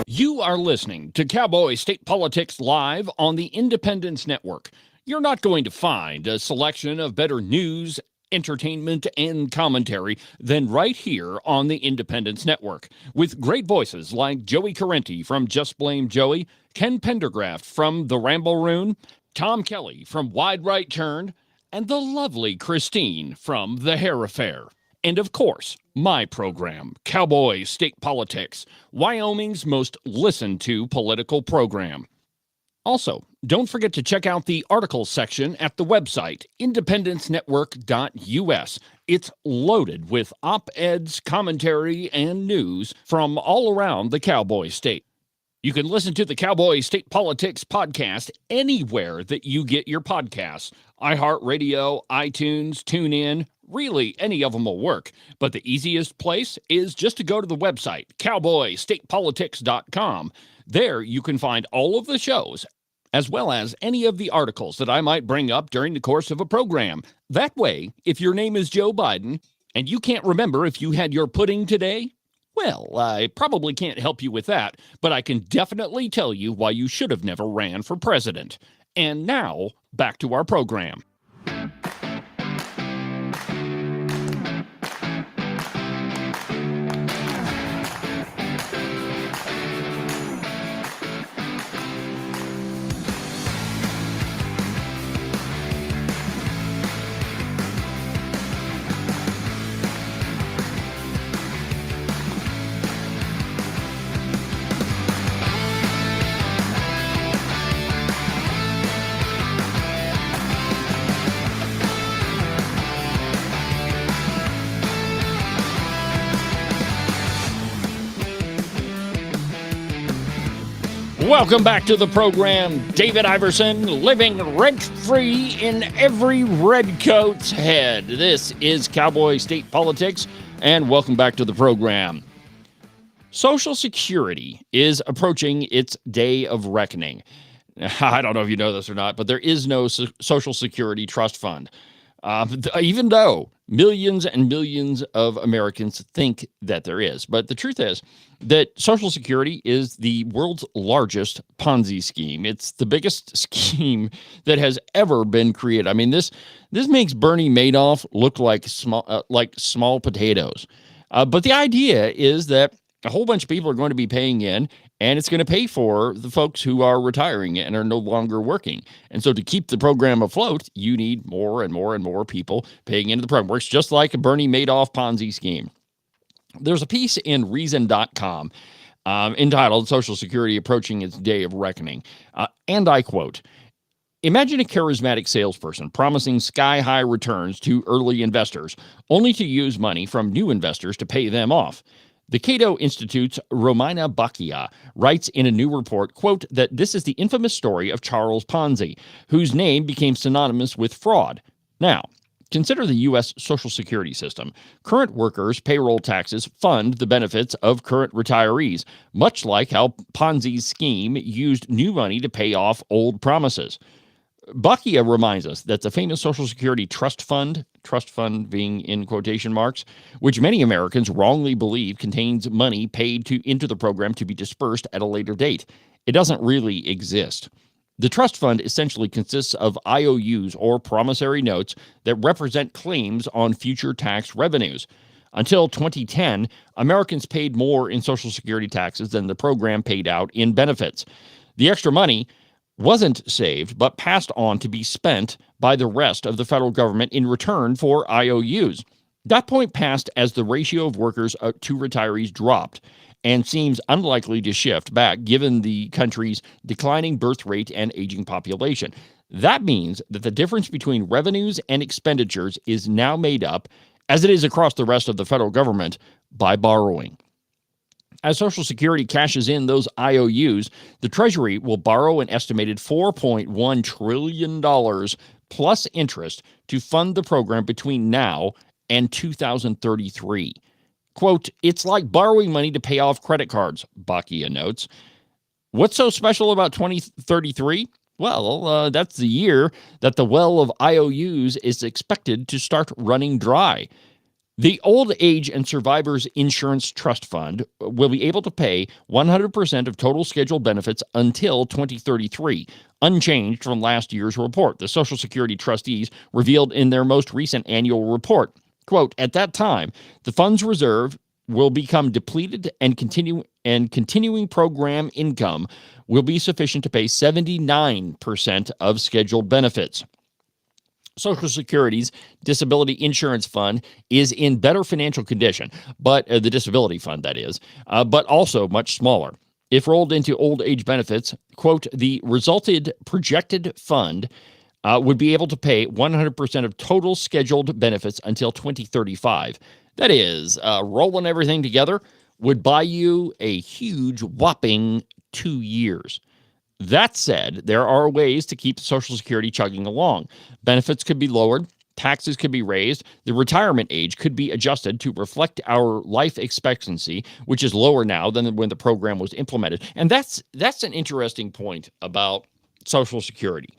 You are listening to Cowboy State Politics Live on the Independence Network. You're not going to find a selection of better news, entertainment, and commentary than right here on the Independence Network. With great voices like Joey Carenti from Just Blame Joey, Ken Pendergraft from The Ramble Room, Tom Kelly from Wide Right Turn, and the lovely Christine from The Hair Affair. And of course, my program, Cowboy State Politics, Wyoming's most listened to political program. Also, don't forget to check out the articles section at the website, independencenetwork.us. It's loaded with op-eds, commentary, and news from all around the Cowboy State. You can listen to the Cowboy State Politics podcast anywhere that you get your podcasts. iHeartRadio, iTunes, TuneIn, really any of them will work. But the easiest place is just to go to the website, cowboystatepolitics.com. There you can find all of the shows, as well as any of the articles that I might bring up during the course of a program. That way, if your name is Joe Biden and you can't remember if you had your pudding today, well, I probably can't help you with that, but I can definitely tell you why you should have never ran for president. And now, back to our program. Welcome back to the program. David Iverson, living rent-free in every redcoat's head. This is Cowboy State Politics, and welcome back to the program. Social Security is approaching its day of reckoning. I don't know if you know this or not, but there is no Social Security Trust Fund. Even though millions and millions of Americans think that there is. But the truth is that Social Security is the world's largest Ponzi scheme. It's the biggest scheme that has ever been created. I mean, this makes Bernie Madoff look like small potatoes. But the idea is that a whole bunch of people are going to be paying in, and it's going to pay for the folks who are retiring and are no longer working. And so to keep the program afloat, you need more and more and more people paying into the program. Works just like a Bernie Madoff Ponzi scheme. There's a piece in Reason.com entitled Social Security Approaching Its Day of Reckoning. And I quote, "Imagine a charismatic salesperson promising sky-high returns to early investors, only to use money from new investors to pay them off. The Cato Institute's Romina Bacchia writes in a new report, quote, that this is the infamous story of Charles Ponzi, whose name became synonymous with fraud. Now, consider the U.S. Social Security system. Current workers' payroll taxes fund the benefits of current retirees, much like how Ponzi's scheme used new money to pay off old promises. Bacchia reminds us that the famous Social Security trust fund being in quotation marks, which many Americans wrongly believe contains money paid into the program to be dispersed at a later date. It doesn't really exist. The trust fund essentially consists of IOUs or promissory notes that represent claims on future tax revenues. Until 2010, Americans paid more in Social Security taxes than the program paid out in benefits. The extra money wasn't saved, but passed on to be spent by the rest of the federal government in return for IOUs. That point passed as the ratio of workers to retirees dropped and seems unlikely to shift back given the country's declining birth rate and aging population. That means that the difference between revenues and expenditures is now made up, as it is across the rest of the federal government, by borrowing. As Social Security cashes in those IOUs, the Treasury will borrow an estimated $4.1 trillion plus interest to fund the program between now and 2033. Quote, it's like borrowing money to pay off credit cards, Bacchia notes. What's so special about 2033? Well, that's the year that the well of IOUs is expected to start running dry. The Old Age and Survivors Insurance Trust Fund will be able to pay 100% of total scheduled benefits until 2033, unchanged from last year's report. The Social Security trustees revealed in their most recent annual report, quote, at that time, the fund's reserve will become depleted and continuing program income will be sufficient to pay 79% of scheduled benefits. Social Security's disability insurance fund is in better financial condition, but the disability fund, that is, but also much smaller. If rolled into old age benefits, quote, the resulted projected fund would be able to pay 100% of total scheduled benefits until 2035. That is, rolling everything together would buy you a huge whopping 2 years. That said, there are ways to keep Social Security chugging along. Benefits could be lowered, taxes could be raised, the retirement age could be adjusted to reflect our life expectancy, which is lower now than when the program was implemented. And that's an interesting point about Social Security.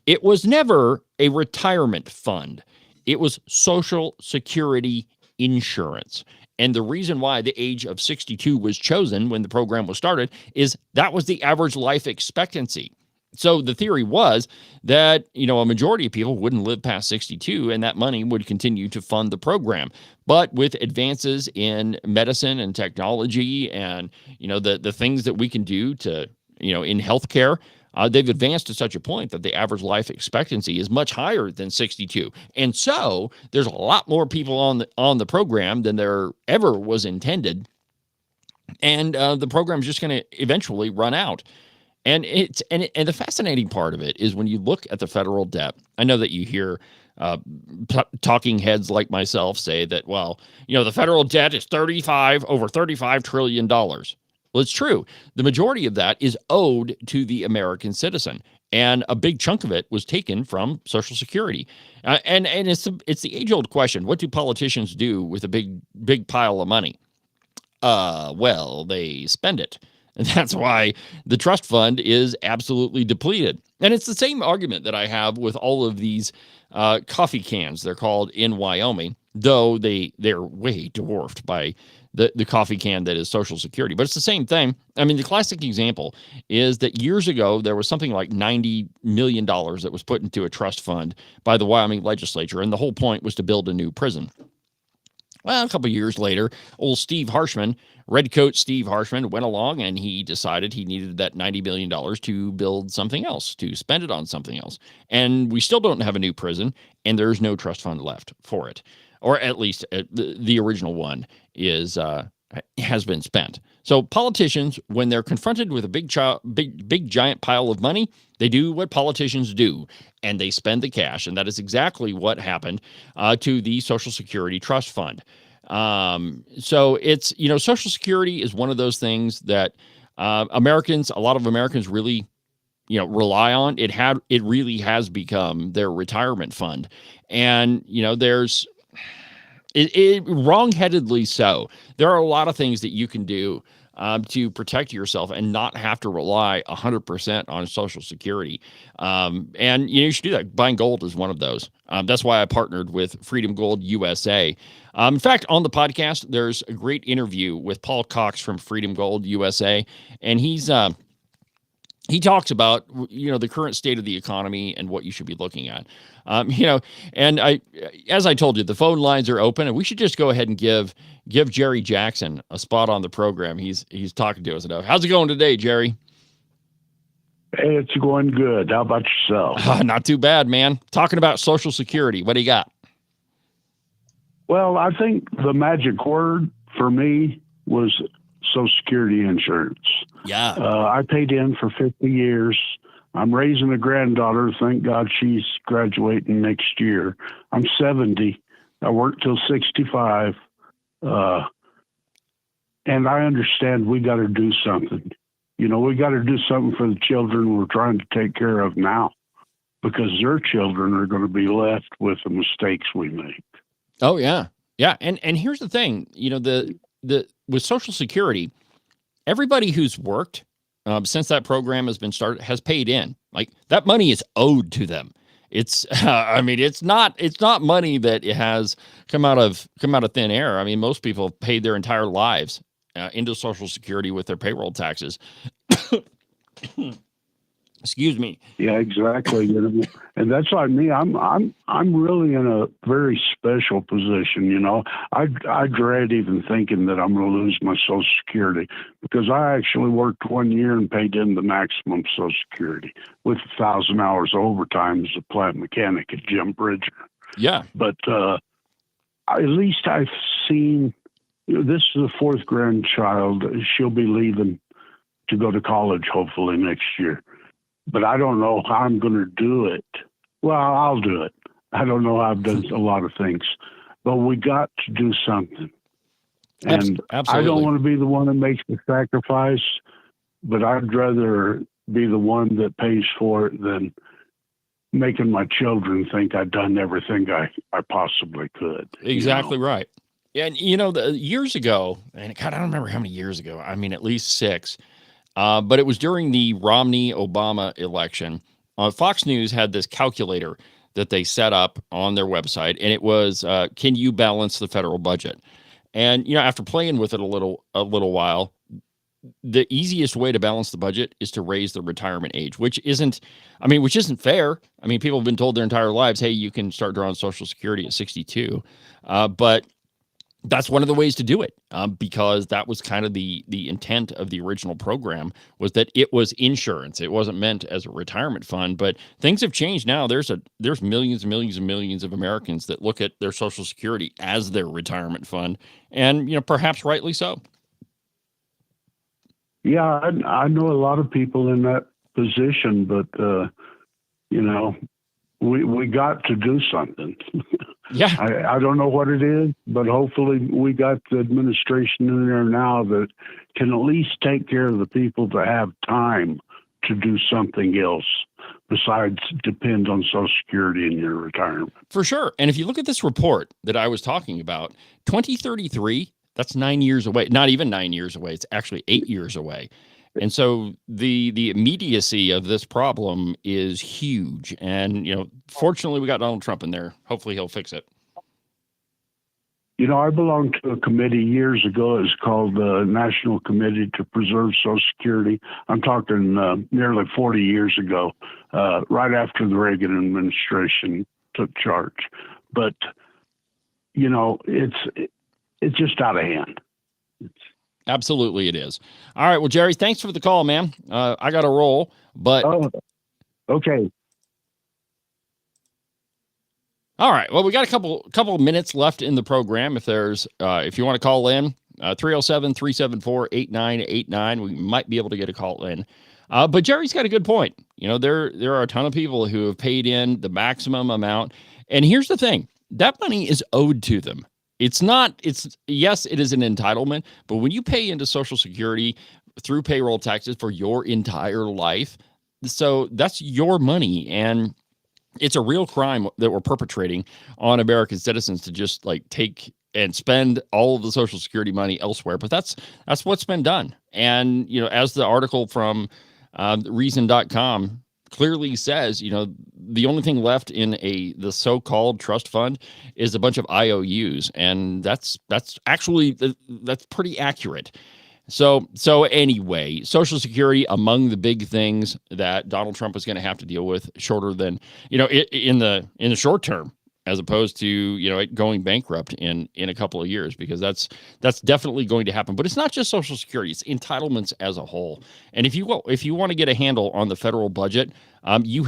It was never a retirement fund. It was Social Security insurance. And the reason why the age of 62 was chosen when the program was started is that was the average life expectancy. So the theory was that, a majority of people wouldn't live past 62 and that money would continue to fund the program. But with advances in medicine and technology and, the things that we can do to, in healthcare, they've advanced to such a point that the average life expectancy is much higher than 62. And so there's a lot more people on the program than there ever was intended. And the program is just going to eventually run out. And the fascinating part of it is when you look at the federal debt. I know that you hear talking heads like myself say that, well, the federal debt is over $35 trillion. Well, it's true. The majority of that is owed to the American citizen, and a big chunk of it was taken from Social Security. And it's the age-old question: what do politicians do with a big pile of money? Well, they spend it, and that's why the trust fund is absolutely depleted. And it's the same argument that I have with all of these coffee cans. They're called in Wyoming, though they're way dwarfed by the coffee can that is Social Security. But it's the same thing. I mean, the classic example is that years ago, there was something like $90 million that was put into a trust fund by the Wyoming legislature, and the whole point was to build a new prison. Well, a couple of years later, old Steve Harshman, Redcoat Steve Harshman, went along and he decided he needed that $90 million to build something else, to spend it on something else. And we still don't have a new prison, and there's no trust fund left for it. Or at least the original one has been spent. So politicians, when they're confronted with a big giant pile of money, they do what politicians do, and they spend the cash. And that is exactly what happened to the Social Security Trust Fund. So it's, Social Security is one of those things that a lot of Americans really, rely on. It really has become their retirement fund. And, there's wrongheadedly so. There are a lot of things that you can do to protect yourself and not have to rely 100% on Social Security. And you should do that. Buying gold is one of those. That's why I partnered with Freedom Gold USA. In fact, on the podcast, there's a great interview with Paul Cox from Freedom Gold USA, and he talks about, the current state of the economy and what you should be looking at. And as I told you, the phone lines are open, and we should just go ahead and give Jerry Jackson a spot on the program. He's talking to us now. How's it going today, Jerry? Hey, it's going good. How about yourself? Not too bad, man. Talking about Social Security. What do you got? Well, I think the magic word for me was Social Security insurance. Yeah. I paid in for 50 years. I'm raising a granddaughter. Thank God she's graduating next year. I'm 70. I worked till 65. And I understand we got to do something. We got to do something for the children we're trying to take care of now, because their children are going to be left with the mistakes we make. Oh, yeah. Yeah. And here's the thing, with Social Security, everybody who's worked since that program has been started has paid in. Like, that money is owed to them. It's, it's not money that it has come out of thin air. I mean, most people have paid their entire lives into Social Security with their payroll taxes. Excuse me. Yeah, exactly. And that's like me. I'm really in a very special position. I dread even thinking that I'm going to lose my Social Security, because I actually worked 1 year and paid in the maximum Social Security with 1,000 hours overtime as a plant mechanic at Jim Bridger. Yeah. But at least I've seen. This is the fourth grandchild. She'll be leaving to go to college hopefully next year. But I don't know how I'm going to do it. Well, I'll do it. I don't know how I've done a lot of things, but we got to do something. And Absolutely. I don't want to be the one that makes the sacrifice, but I'd rather be the one that pays for it than making my children think I've done everything I possibly could. Exactly right. And, years ago, and God, I don't remember how many years ago, I mean, at least 6, but it was during the Romney-Obama election. Fox News had this calculator that they set up on their website, and it was, can you balance the federal budget? And, after playing with it a little while, the easiest way to balance the budget is to raise the retirement age, which isn't fair. I mean, people have been told their entire lives, hey, you can start drawing Social Security at 62. But that's one of the ways to do it, because that was kind of the intent of the original program, was that it was insurance. It wasn't meant as a retirement fund, but things have changed now. There's millions and millions and millions of Americans that look at their Social Security as their retirement fund, and, perhaps rightly so. Yeah, I know a lot of people in that position, but, we got to do something. Yeah. I don't know what it is, but hopefully we got the administration in there now that can at least take care of the people that have time to do something else besides depend on Social Security in your retirement. For sure. And if you look at this report that I was talking about, 2033, that's 9 years away. Not even 9 years away. It's actually 8 years away. And so the immediacy of this problem is huge. And, fortunately, we got Donald Trump in there. Hopefully he'll fix it. I belonged to a committee years ago. It's called the National Committee to Preserve Social Security. I'm talking nearly 40 years ago, right after the Reagan administration took charge. But, it's just out of hand. Absolutely it is. All right. Well, Jerry, thanks for the call, man. I got to roll, but. Oh, okay. All right. Well, we got a couple of minutes left in the program. If you want to call in, 307-374-8989, we might be able to get a call in. But Jerry's got a good point. There are a ton of people who have paid in the maximum amount. And here's the thing, that money is owed to them. Yes, it is an entitlement, but when you pay into Social Security through payroll taxes for your entire life, so that's your money, and it's a real crime that we're perpetrating on American citizens to just take and spend all of the Social Security money elsewhere. But that's what's been done. And, as the article from reason.com clearly says, the only thing left in the so-called trust fund is a bunch of IOUs, and that's pretty accurate. So anyway, Social Security, among the big things that Donald Trump is going to have to deal with, shorter than in the short term, as opposed to it going bankrupt in a couple of years, because that's definitely going to happen. But it's not just Social Security; it's entitlements as a whole. And if you want to get a handle on the federal budget, you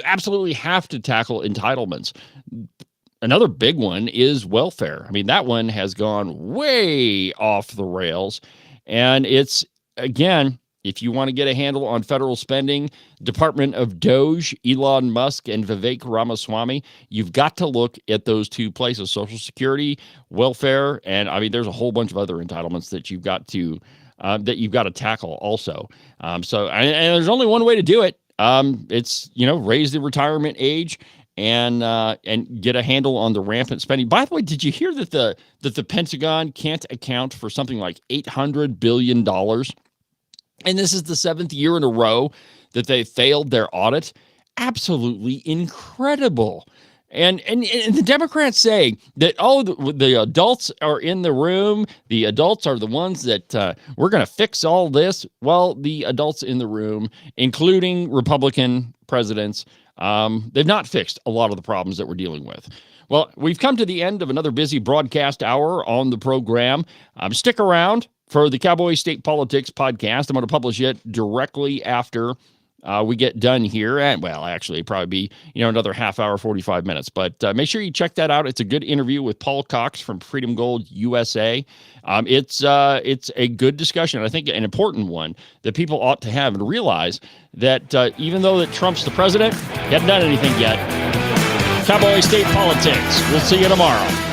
absolutely have to tackle entitlements. Another big one is welfare. I mean, that one has gone way off the rails, and it's, again, if you want to get a handle on federal spending, Department of Doge, Elon Musk, and Vivek Ramaswamy, you've got to look at those two places: Social Security, welfare, and there's a whole bunch of other entitlements that you've got to tackle also. And there's only one way to do it. It's raise the retirement age and get a handle on the rampant spending. By the way, did you hear that the Pentagon can't account for something like $800 billion? And this is the 7th year in a row that they failed their audit. Absolutely incredible. And the Democrats say that, oh, the adults are in the room. The adults are the ones that we're going to fix all this. Well, the adults in the room, including Republican presidents, they've not fixed a lot of the problems that we're dealing with. Well, we've come to the end of another busy broadcast hour on the program. Stick around for the Cowboy State Politics podcast. I'm going to publish it directly after we get done here. And, well, actually, probably be, another half hour, 45 minutes. But make sure you check that out. It's a good interview with Paul Cox from Freedom Gold USA. It's a good discussion, I think an important one that people ought to have and realize that even though that Trump's the president, he hasn't done anything yet. Cowboy State Politics. We'll see you tomorrow.